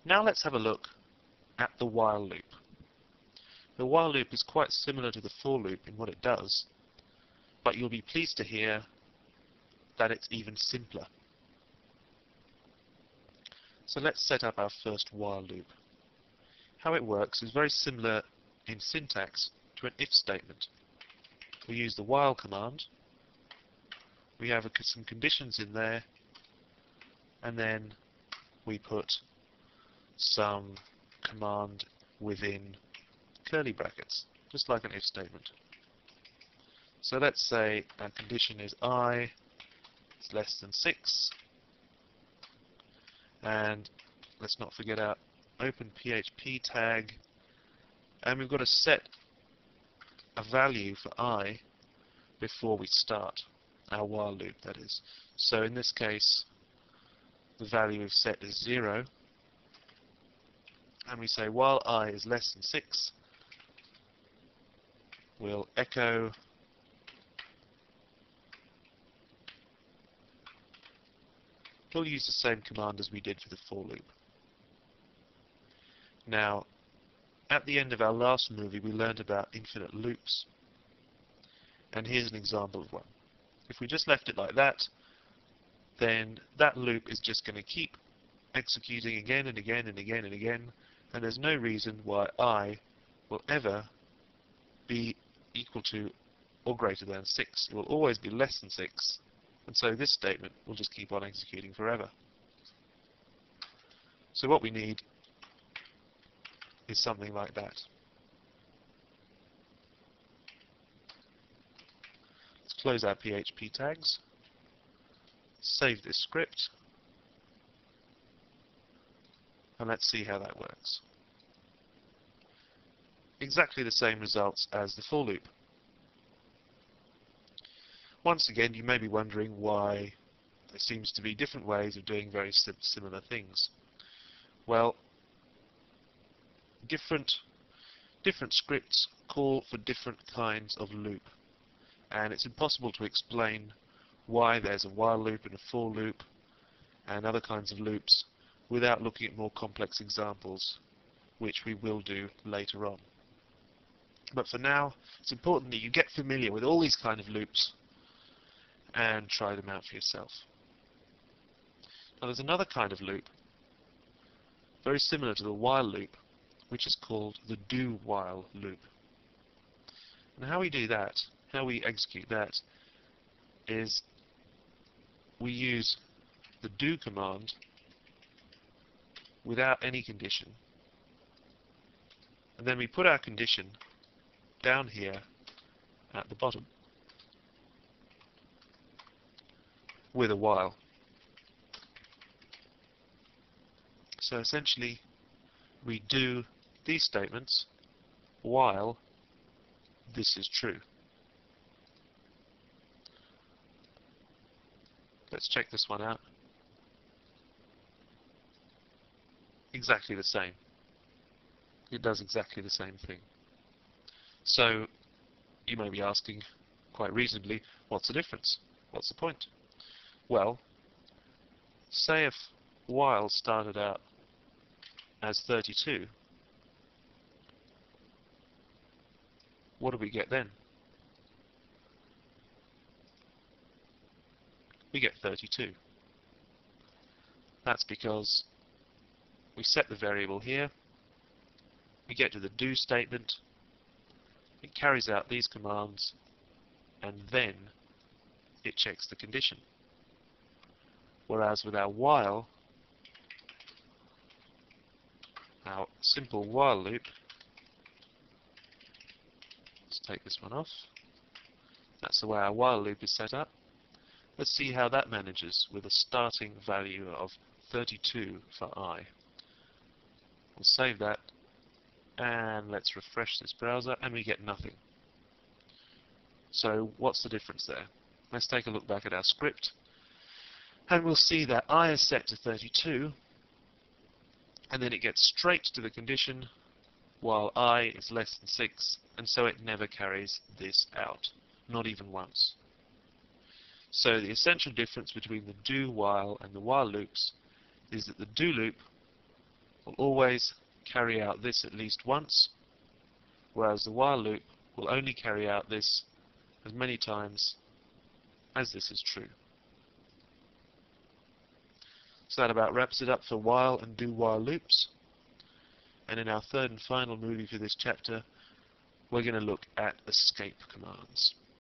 Now let's have a look at the while loop. The while loop is quite similar to the for loop in what it does, but you'll be pleased to hear that it's even simpler. So let's set up our first while loop. How it works is very similar in syntax to an if statement. We use the while command, we have some conditions in there, and then we put some command within curly brackets, just like an if statement. So let's say our condition is I is less than 6, and let's not forget our open PHP tag, and we've got to set a value for I before we start our while loop, that is. So in this case, the value we've set is 0, and we say while I is less than 6, we'll echo we'll use the same command as we did for the for loop. Now, at the end of our last movie, we learned about infinite loops. And here's an example of one. If we just left it like that, then that loop is just going to keep executing again and again and again and again, and there's no reason why I will ever be equal to or greater than 6. It will always be less than 6, and so this statement will just keep on executing forever. So what we need is something like that. Let's close our PHP tags, save this script, and let's see how that works. Exactly the same results as the for loop. Once again, you may be wondering why there seems to be different ways of doing very similar things. Well, different scripts call for different kinds of loop, and it's impossible to explain why there's a while loop and a for loop and other kinds of loops without looking at more complex examples, which we will do later on. But for now, it's important that you get familiar with all these kind of loops and try them out for yourself. Now there's another kind of loop, very similar to the while loop, which is called the do while loop. And how we do that, how we execute that, is we use the do command without any condition, and then we put our condition down here at the bottom with a while. So essentially we do these statements while this is true. Let's check this one out. Exactly the same. It does exactly the same thing. So you may be asking, quite reasonably, what's the difference? What's the point? Well, say if while started out as 32, what do we get then? We get 32. That's because we set the variable here, we get to the do statement, it carries out these commands, and then it checks the condition. Whereas with our while, our simple while loop, let's take this one off, that's the way our while loop is set up. Let's see how that manages with a starting value of 32 for I. We'll save that, and let's refresh this browser, and we get nothing. So what's the difference there? Let's take a look back at our script, and we'll see that I is set to 32, and then it gets straight to the condition while I is less than 6, and so it never carries this out, not even once. So the essential difference between the do while and the while loops is that the do loop will always carry out this at least once, whereas the while loop will only carry out this as many times as this is true. So that about wraps it up for while and do while loops. And in our third and final movie for this chapter, we're going to look at escape commands.